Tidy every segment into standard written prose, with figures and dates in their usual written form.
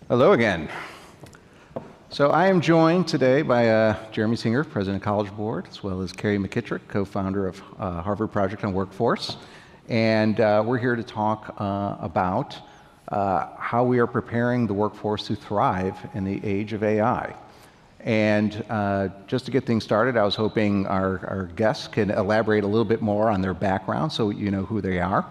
Hello again. So I am joined today by Jeremy Singer, President of College Board, as well as Kerry McKittrick, co-founder of Harvard Project on Workforce. And we're here to talk about how we are preparing the workforce to thrive in the age of AI. And just to get things started, I was hoping our guests can elaborate a little bit more on their background so you know who they are.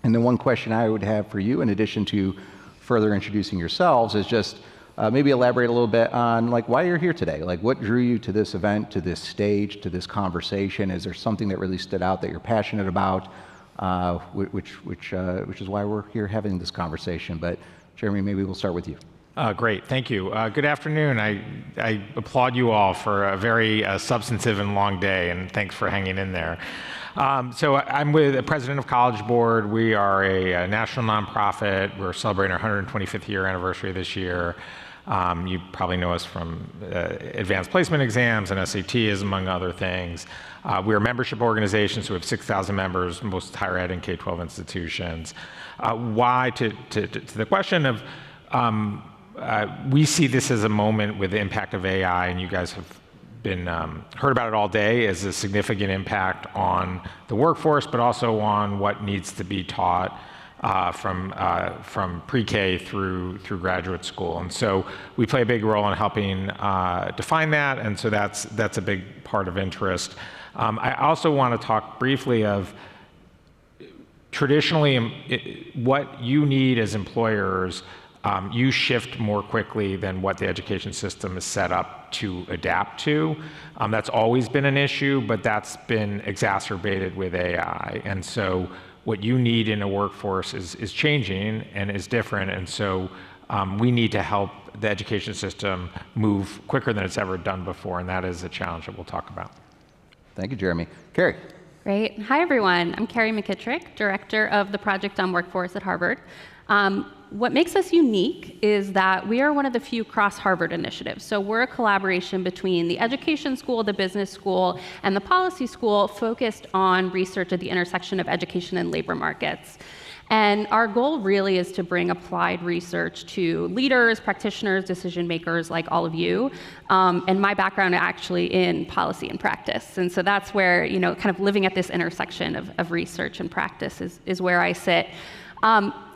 And the one question I would have for you, in addition to further introducing yourselves, is just maybe elaborate a little bit on why you're here today. What drew you to this event, to this stage, to this conversation? Is there something that really stood out that you're passionate about, which is why we're here having this conversation? But Jeremy, maybe we'll start with you. Great, thank you. Good afternoon. I applaud you all for a very substantive and long day, and thanks for hanging in there. So I'm with the President of College Board. We are a national nonprofit. We're celebrating our 125th year anniversary this year. You probably know us from advanced placement exams and SATs, among other things. We're a membership organization, so we have 6,000 members, most higher ed and K-12 institutions. Why, to the question of, we see this as a moment with the impact of AI, and you guys have been heard about it all day, as a significant impact on the workforce, but also on what needs to be taught from pre-K through graduate school. And so we play a big role in helping define that, and so that's a big part of interest. I also want to talk briefly of traditionally what you need as employers. You shift more quickly than what the education system is set up to adapt to. That's always been an issue, but that's been exacerbated with AI. And so what you need in a workforce is changing and is different. And so we need to help the education system move quicker than it's ever done before. And that is a challenge that we'll talk about. Thank you, Jeremy. Kerry. Great. Hi, everyone. I'm Kerry McKittrick, Director of the Project on Workforce at Harvard. What makes us unique is that we are one of the few cross-Harvard initiatives. So we're a collaboration between the education school, the business school, and the policy school focused on research at the intersection of education and labor markets. And our goal really is to bring applied research to leaders, practitioners, decision makers like all of you. And my background is actually in policy and practice. And so that's where, kind of living at this intersection of research and practice is where I sit.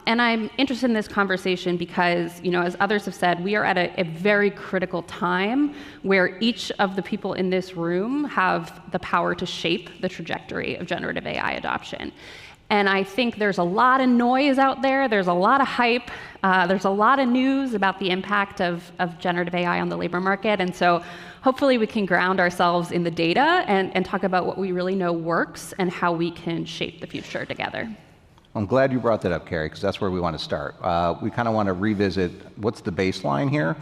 And I'm interested in this conversation because, as others have said, we are at a very critical time where each of the people in this room have the power to shape the trajectory of generative AI adoption. And I think there's a lot of noise out there. There's a lot of hype. There's a lot of news about the impact of generative AI on the labor market. And so hopefully we can ground ourselves in the data and talk about what we really know works and how we can shape the future together. I'm glad you brought that up, Kerry, because that's where we want to start. We kind of want to revisit what's the baseline here,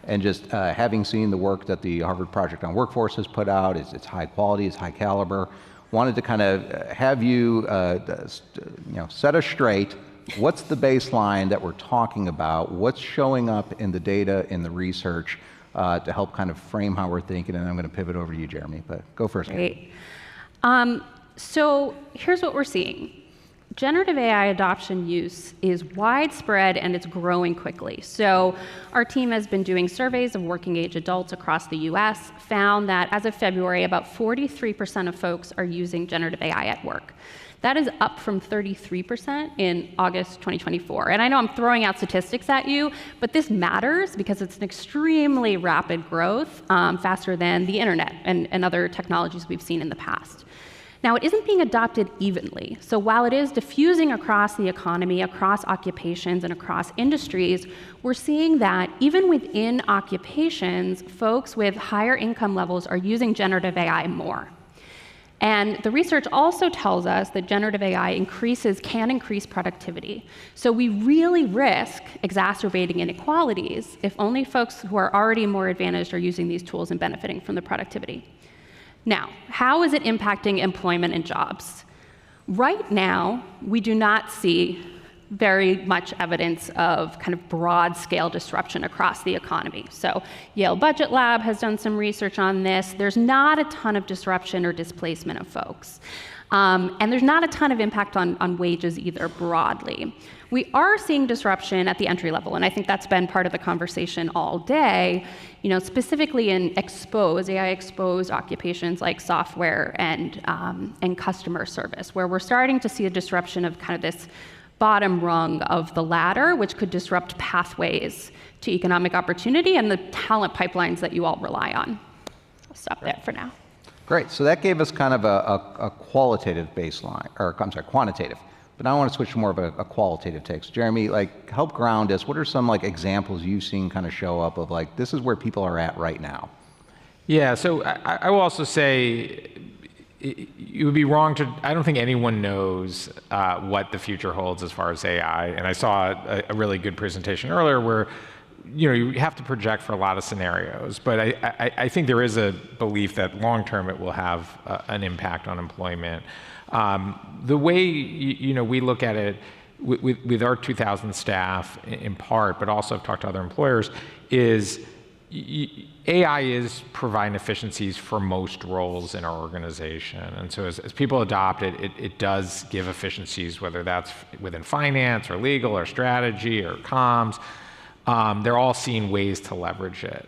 and just having seen the work that the Harvard Project on Workforce has put out, it's high quality, it's high caliber. Wanted to kind of have you, set us straight. What's the baseline that we're talking about? What's showing up in the data, in the research, to help kind of frame how we're thinking? And I'm going to pivot over to you, Jeremy, but go first. Great. So here's what we're seeing. Generative AI adoption use is widespread and it's growing quickly. So our team has been doing surveys of working age adults across the US, found that as of February, about 43% of folks are using generative AI at work. That is up from 33% in August 2024. And I know I'm throwing out statistics at you, but this matters because it's an extremely rapid growth, faster than the internet and other technologies we've seen in the past. Now, it isn't being adopted evenly. So while it is diffusing across the economy, across occupations, and across industries, we're seeing that even within occupations, folks with higher income levels are using generative AI more. And the research also tells us that generative AI can increase productivity. So we really risk exacerbating inequalities if only folks who are already more advantaged are using these tools and benefiting from the productivity. Now, how is it impacting employment and jobs? Right now, we do not see very much evidence of kind of broad-scale disruption across the economy. So Yale Budget Lab has done some research on this. There's not a ton of disruption or displacement of folks. And there's not a ton of impact on wages either broadly. We are seeing disruption at the entry level, and I think that's been part of the conversation all day, specifically in AI-exposed occupations like software and customer service, where we're starting to see a disruption of kind of this bottom rung of the ladder, which could disrupt pathways to economic opportunity and the talent pipelines that you all rely on. I'll stop there for now. Great. So that gave us kind of a qualitative baseline, or I'm sorry, quantitative. But now I want to switch to more of a qualitative take. So Jeremy, help ground us. What are some examples you've seen kind of show up of this is where people are at right now? Yeah. So I will also say it would be wrong to. I don't think anyone knows what the future holds as far as AI. And I saw a really good presentation earlier where you have to project for a lot of scenarios, but I think there is a belief that long term it will have an impact on employment. The way we look at it with our 2,000 staff in part, but also I've talked to other employers, is AI is providing efficiencies for most roles in our organization. And so as people adopt it, it does give efficiencies, whether that's within finance or legal or strategy or comms. They're all seeing ways to leverage it.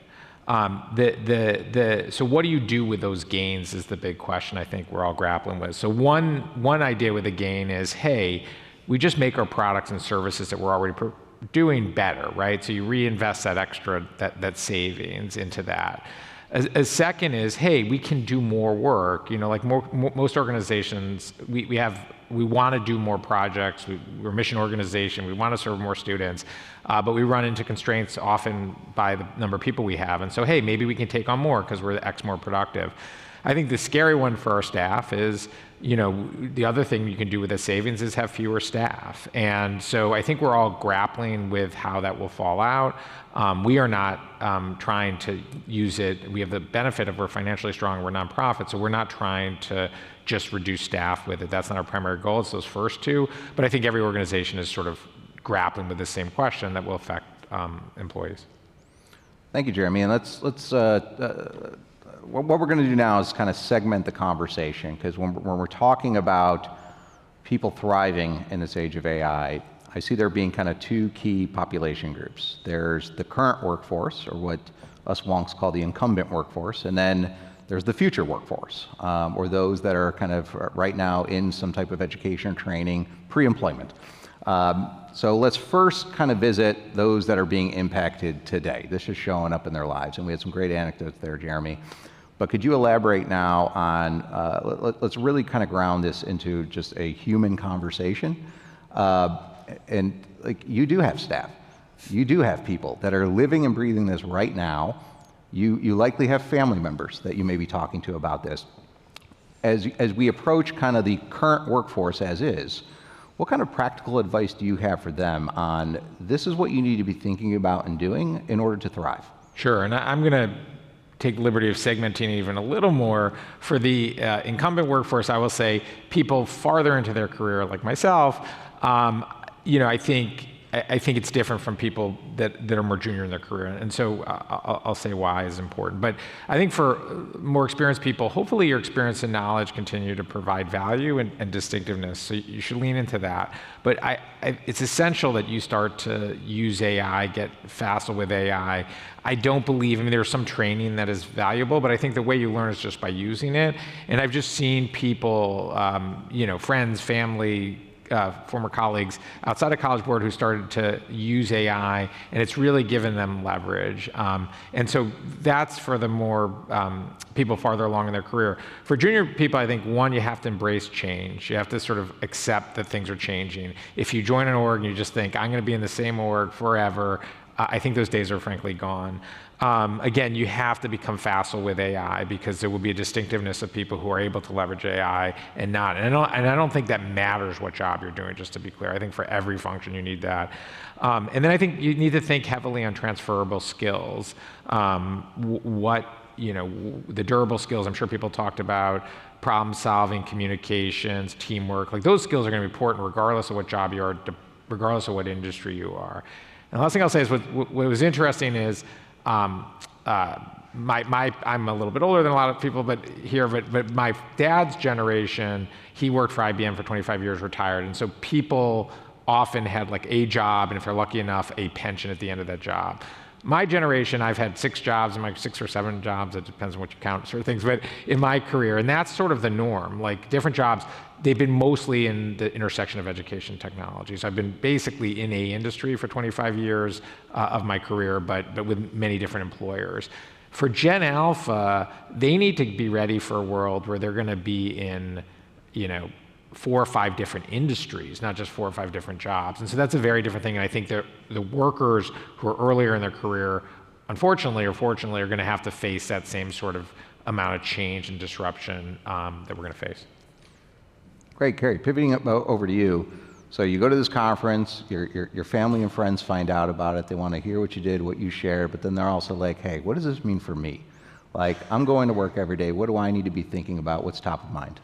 So what do you do with those gains is the big question I think we're all grappling with. So one idea with the gain is, hey, we just make our products and services that we're already doing better, right? So you reinvest that extra, that savings into that. A second is, hey, we can do more work. Most organizations, we want to do more projects. We're a mission organization. We want to serve more students, but we run into constraints often by the number of people we have. And so, hey, maybe we can take on more because we're X more productive. I think the scary one for our staff is, the other thing you can do with the savings is have fewer staff. And so I think we're all grappling with how that will fall out. We are not trying to use it. We have the benefit of we're financially strong, we're nonprofit, so we're not trying to just reduce staff with it. That's not our primary goal, it's those first two. But I think every organization is sort of grappling with the same question that will affect employees. Thank you, Jeremy. And let's what we're going to do now is kind of segment the conversation, because when we're talking about people thriving in this age of AI, I see there being kind of two key population groups. There's the current workforce, or what us wonks call the incumbent workforce, and then there's the future workforce, or those that are kind of right now in some type of education or training, pre-employment. So let's first kind of visit those that are being impacted today. This is showing up in their lives, and we had some great anecdotes there, Jeremy. But could you elaborate now on, let's really kind of ground this into just a human conversation. And you do have staff. You do have people that are living and breathing this right now. You likely have family members that you may be talking to about this. As we approach kind of the current workforce as is, what kind of practical advice do you have for them on this is what you need to be thinking about and doing in order to thrive? Sure, and I'm going to take the liberty of segmenting even a little more. For the incumbent workforce, I will say people farther into their career, like myself, I think it's different from people that are more junior in their career. And so I'll say why is important. But I think for more experienced people, hopefully your experience and knowledge continue to provide value and distinctiveness. So you should lean into that. But it's essential that you start to use AI, get facile with AI. I don't believe, there's some training that is valuable, but I think the way you learn is just by using it. And I've just seen people, friends, family, former colleagues outside of College Board who started to use AI, and it's really given them leverage. And so that's for the more people farther along in their career. For junior people, I think, one, you have to embrace change. You have to sort of accept that things are changing. If you join an org and you just think, I'm going to be in the same org forever, I think those days are frankly gone. Again, you have to become facile with AI because there will be a distinctiveness of people who are able to leverage AI and not. And I don't think that matters what job you're doing, just to be clear. I think for every function you need that. And then I think you need to think heavily on transferable skills. The durable skills I'm sure people talked about, problem solving, communications, teamwork, those skills are going to be important regardless of what job you are, regardless of what industry you are. And the last thing I'll say is what was interesting is I'm a little bit older than a lot of people, but my dad's generation, he worked for IBM for 25 years, retired, and so people often had like a job, and if they're lucky enough, a pension at the end of that job. My generation, I've had 6 jobs, and 6 or 7 jobs, it depends on what you count, sort of things, but in my career, and that's sort of the norm, like different jobs, they've been mostly in the intersection of education and technology. So I've been basically in a industry for 25 years of my career, but with many different employers. For Gen Alpha, they need to be ready for a world where they're gonna be in, 4 or 5 different industries, not just 4 or 5 different jobs. And so that's a very different thing. And I think that the workers who are earlier in their career, unfortunately or fortunately, are gonna have to face that same sort of amount of change and disruption that we're gonna face. Great, Kerry, pivoting over to you. So you go to this conference, your family and friends find out about it, they want to hear what you did, what you shared, but then they're also like, hey, what does this mean for me? Like, I'm going to work every day, what do I need to be thinking about, what's top of mind?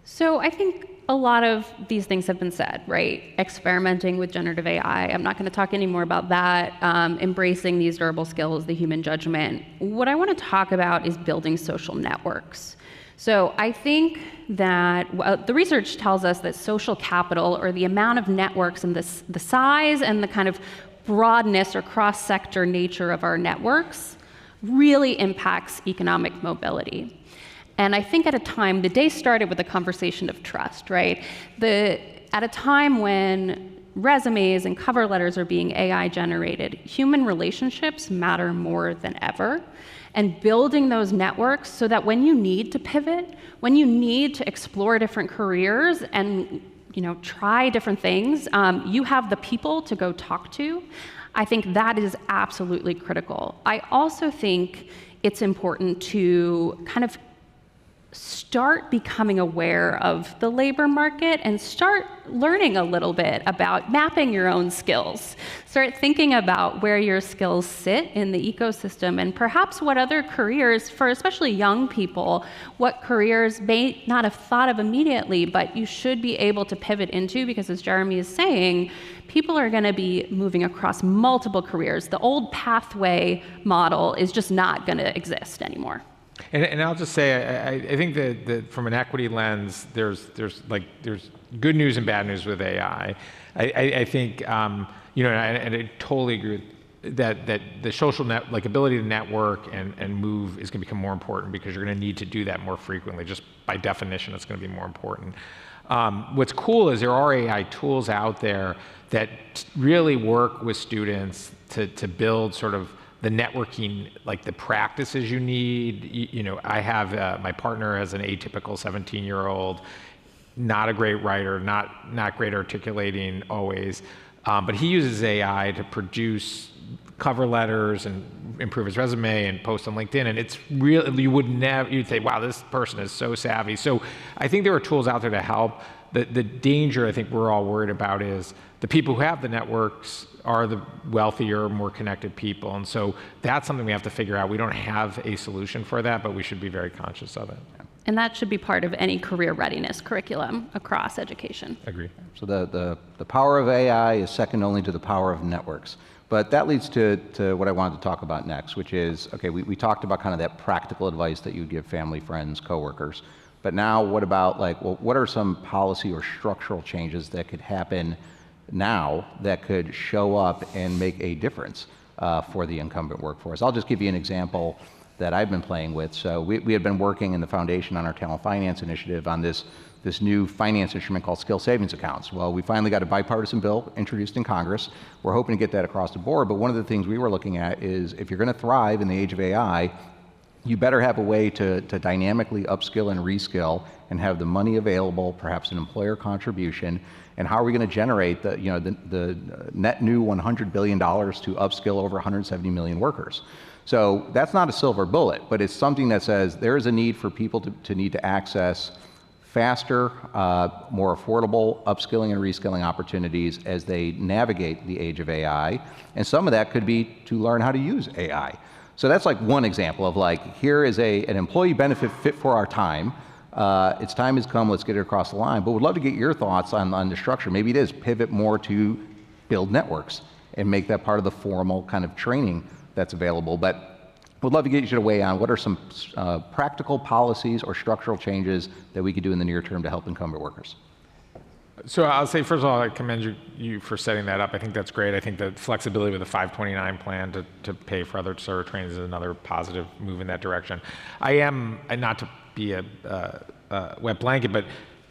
So I think a lot of these things have been said, right? Experimenting with generative AI, I'm not gonna talk any more about that, embracing these durable skills, the human judgment. What I wanna talk about is building social networks. So I think that the research tells us that social capital, or the amount of networks and the size and the kind of broadness or cross-sector nature of our networks, really impacts economic mobility. And I think at a time, the day started with a conversation of trust, right? At a time when resumes and cover letters are being AI generated, human relationships matter more than ever. And building those networks so that when you need to pivot, when you need to explore different careers and try different things, you have the people to go talk to. I think that is absolutely critical. I also think it's important to kind of start becoming aware of the labor market and start learning a little bit about mapping your own skills. Start thinking about where your skills sit in the ecosystem and perhaps what other careers, for especially young people, what careers may not have thought of immediately, but you should be able to pivot into, because as Jeremy is saying, people are gonna be moving across multiple careers. The old pathway model is just not gonna exist anymore. And I'll just say, I think that from an equity lens, there's good news and bad news with AI. I think, and I totally agree with that the social ability to network and move is going to become more important, because you're going to need to do that more frequently. Just by definition, it's going to be more important. What's cool is there are AI tools out there that really work with students to build sort of the networking, like the practices you need. I have my partner has an atypical 17-year-old, not a great writer, not great articulating always, but he uses AI to produce cover letters and improve his resume and post on LinkedIn, and it's real. You'd say, wow, this person is so savvy. So I think there are tools out there to help. The danger I think we're all worried about is the people who have the networks are the wealthier, more connected people. And so that's something we have to figure out. We don't have a solution for that, but we should be very conscious of it. And that should be part of any career readiness curriculum across education. Agree. So the power of AI is second only to the power of networks. But that leads to what I wanted to talk about next, which is, okay, we talked about kind of that practical advice that you give family, friends, coworkers. But now what about what are some policy or structural changes that could happen now that could show up and make a difference for the incumbent workforce? I'll just give you an example that I've been playing with. So we had been working in the foundation on our talent finance initiative on this new finance instrument called skill savings accounts. Well, we finally got a bipartisan bill introduced in Congress. We're hoping to get that across the board, but one of the things we were looking at is if you're gonna thrive in the age of AI, you better have a way to dynamically upskill and reskill and have the money available, perhaps an employer contribution. And how are we going to generate the net new $100 billion to upskill over 170 million workers? So that's not a silver bullet, but it's something that says there is a need for people to need to access faster, more affordable upskilling and reskilling opportunities as they navigate the age of AI. And some of that could be to learn how to use AI. So that's like one example of here is an employee benefit fit for our time. Its time has come, let's get it across the line. But we'd love to get your thoughts on the structure. Maybe it is pivot more to build networks and make that part of the formal kind of training that's available. But we'd love to get you to weigh on what are some practical policies or structural changes that we could do in the near term to help incumbent workers. So I'll say, first of all, I commend you for setting that up. I think that's great. I think the flexibility with the 529 plan to pay for other server trainings is another positive move in that direction. I am, and not to be a wet blanket, but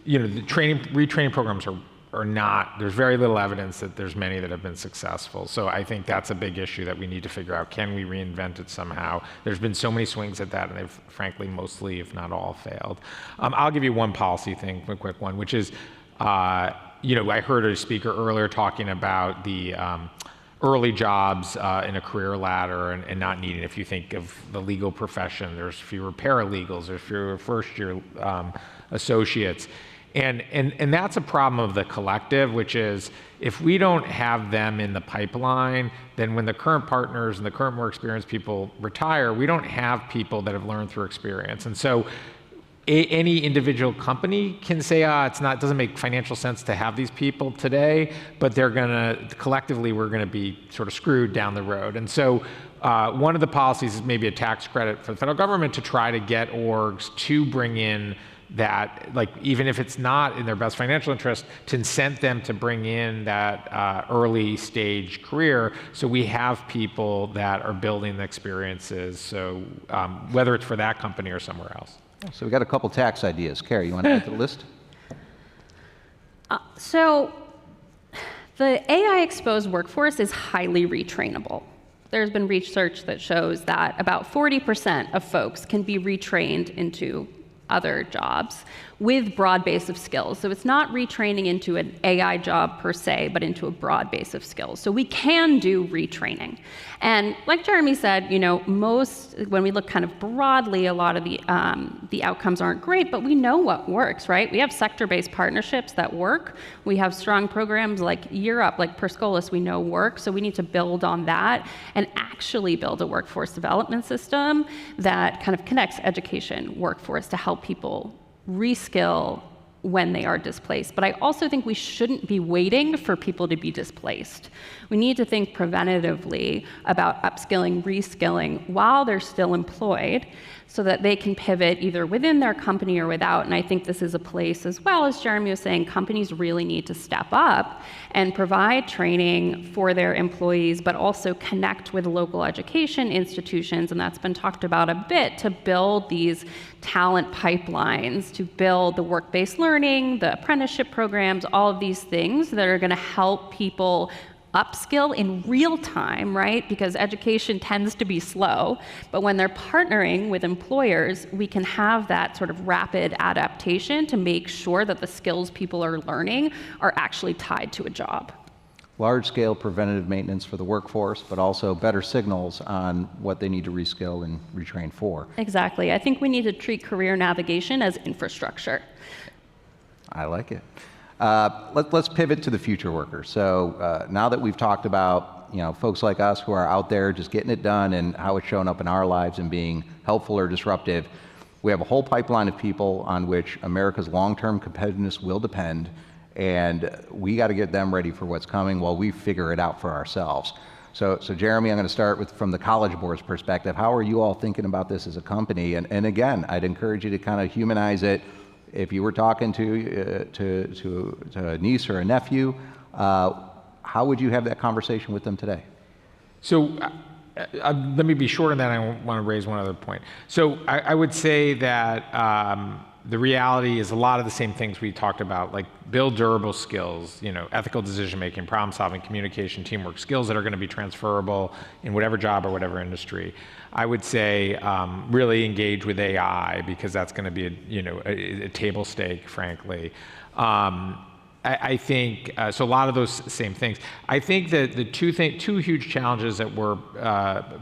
the retraining programs are not, there's very little evidence that there's many that have been successful. So I think that's a big issue that we need to figure out. Can we reinvent it somehow? There's been so many swings at that, and they've frankly mostly, if not all, failed. I'll give you one policy thing, a quick one, which is, I heard a speaker earlier talking about the early jobs in a career ladder and not needing. If you think of the legal profession, there's fewer paralegals, there's fewer first-year associates. And that's a problem of the collective, which is if we don't have them in the pipeline, then when the current partners and the current more experienced people retire, we don't have people that have learned through experience. And so any individual company can say, it doesn't make financial sense to have these people today, but collectively, we're gonna be sort of screwed down the road. And so one of the policies is maybe a tax credit for the federal government to try to get orgs to bring in that, like, even if it's not in their best financial interest, to incent them to bring in that early stage career, so we have people that are building the experiences, so whether it's for that company or somewhere else. So we got a couple tax ideas. Kerry, you want to add to the list? So the AI exposed workforce is highly retrainable. There's been research that shows that about 40% of folks can be retrained into other jobs with broad base of skills. So it's not retraining into an AI job per se, but into a broad base of skills. So we can do retraining. And like Jeremy said, when we look kind of broadly, a lot of the outcomes aren't great, but we know what works, right? We have sector-based partnerships that work. We have strong programs like Europe, like Perscolis, we know work. So we need to build on that and actually build a workforce development system that kind of connects education, workforce to help people reskill when they are displaced. But I also think we shouldn't be waiting for people to be displaced. We need to think preventatively about upskilling, reskilling while they're still employed so that they can pivot either within their company or without. And I think this is a place, as well as Jeremy was saying, companies really need to step up and provide training for their employees, but also connect with local education institutions, and that's been talked about a bit, to build these talent pipelines, to build the work-based learning, the apprenticeship programs, all of these things that are going to help people upskill in real time, right? Because education tends to be slow, but when they're partnering with employers, we can have that sort of rapid adaptation to make sure that the skills people are learning are actually tied to a job. Large-scale preventative maintenance for the workforce, but also better signals on what they need to reskill and retrain for. Exactly. I think we need to treat career navigation as infrastructure. I like it. Let's pivot to the future worker. So now that we've talked about folks like us who are out there just getting it done and how it's shown up in our lives and being helpful or disruptive, we have a whole pipeline of people on which America's long-term competitiveness will depend, and we got to get them ready for what's coming while we figure it out for ourselves. So Jeremy, I'm going to start from the College Board's perspective. How are you all thinking about this as a company? And again, I'd encourage you to kind of humanize it. If you were talking to a niece or a nephew, how would you have that conversation with them today? So let me be short on that. I want to raise one other point. So I would say that the reality is a lot of the same things we talked about, like build durable skills, ethical decision-making, problem-solving, communication, teamwork, skills that are going to be transferable in whatever job or whatever industry. I would say really engage with AI, because that's going to be a table stake, frankly. I think, so a lot of those same things. I think that the two huge challenges that were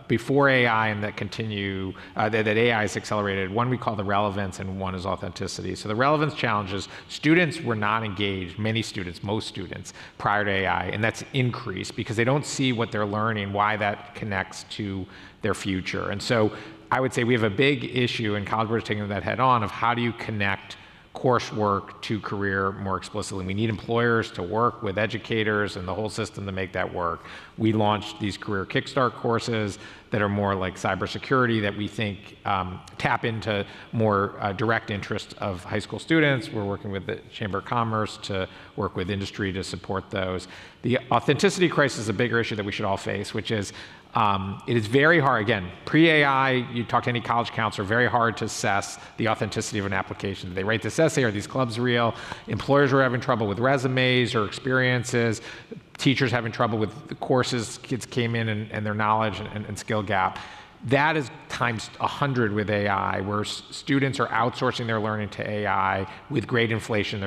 before AI and that continue, that AI has accelerated, one we call the relevance and one is authenticity. So the relevance challenges, students were not engaged, most students, prior to AI, and that's increased because they don't see what they're learning, why that connects to their future. And so I would say we have a big issue, and College Board is taking that head on, of how do you connect coursework to career more explicitly. We need employers to work with educators and the whole system to make that work. We launched these career kickstart courses that are more like cybersecurity that we think tap into more direct interest of high school students. We're working with the Chamber of Commerce to work with industry to support those. The authenticity crisis is a bigger issue that we should all face, which is it is very hard, again, pre-AI, you talk to any college counselor, very hard to assess the authenticity of an application. Did they write this essay? Are these clubs real? Employers are having trouble with resumes or experiences. Teachers having trouble with the courses kids came in and their knowledge and skill gap. That is times 100 with AI, where students are outsourcing their learning to AI with great inflation.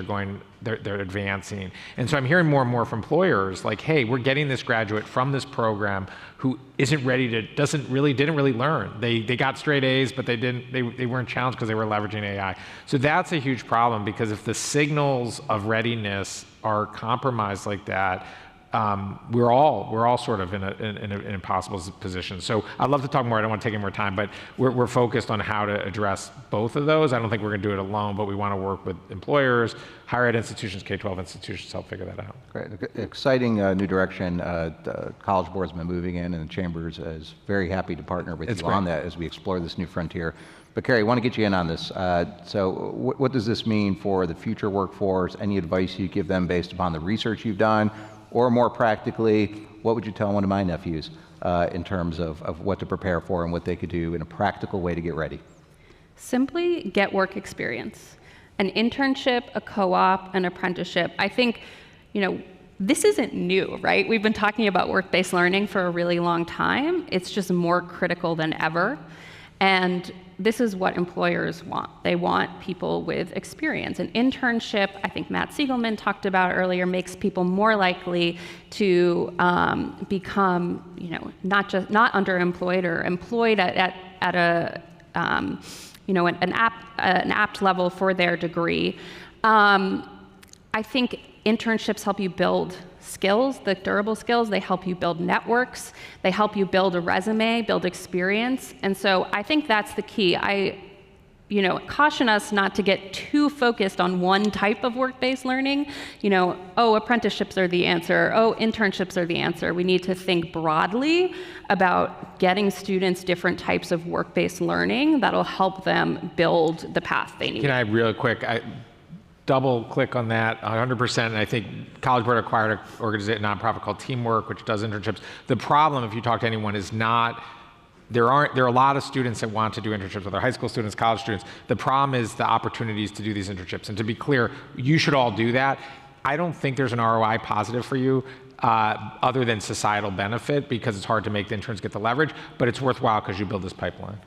They're advancing. And so I'm hearing more and more from employers like, hey, we're getting this graduate from this program who isn't ready to, didn't really learn. They got straight A's, but they weren't challenged because they were leveraging AI. So that's a huge problem, because if the signals of readiness are compromised like that, we're all sort of in an impossible position. So I'd love to talk more. I don't want to take any more time, but we're focused on how to address both of those. I don't think we're going to do it alone, but we want to work with employers, higher ed institutions, K-12 institutions to help figure that out. Great, exciting new direction. The College Board's been moving in, and the Chambers is very happy to partner with you on that as we explore this new frontier. But Kerry, I want to get you in on this. So what does this mean for the future workforce? Any advice you give them based upon the research you've done? Or more practically, what would you tell one of my nephews in terms of what to prepare for and what they could do in a practical way to get ready? Simply get work experience. An internship, a co-op, an apprenticeship. I think, this isn't new, right? We've been talking about work-based learning for a really long time. It's just more critical than ever. And this is what employers want. They want people with experience. An internship, I think Matt Siegelman talked about earlier, makes people more likely to become, not underemployed or employed at a, an apt level for their degree. I think internships help you build skills, the durable skills. They help you build networks. They help you build a resume, build experience. And so I think that's the key. I caution us not to get too focused on one type of work-based learning. Apprenticeships are the answer. Internships are the answer. We need to think broadly about getting students different types of work-based learning that'll help them build the path they need. Can I real quick? Double click on that 100%. And I think College Board acquired an organization, nonprofit called Teamwork, which does internships. The problem, if you talk to anyone, is not, there are a lot of students that want to do internships, whether high school students, college students. The problem is the opportunities to do these internships. And to be clear, you should all do that. I don't think there's an ROI positive for you other than societal benefit, because it's hard to make the interns get the leverage, but it's worthwhile because you build this pipeline.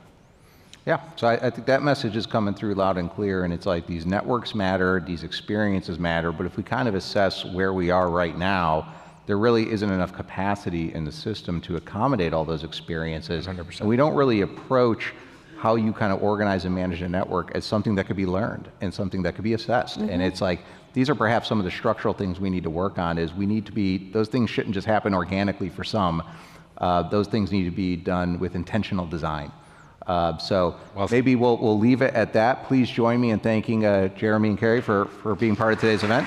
Yeah, so I think that message is coming through loud and clear, and it's like these networks matter, these experiences matter, but if we kind of assess where we are right now, there really isn't enough capacity in the system to accommodate all those experiences. 100%. And we don't really approach how you kind of organize and manage a network as something that could be learned and something that could be assessed. Mm-hmm. And it's like, these are perhaps some of the structural things we need to work on. Is we need to be, those things shouldn't just happen organically for some. Those things need to be done with intentional design. So maybe we'll leave it at that. Please join me in thanking Jeremy and Kerry for being part of today's event.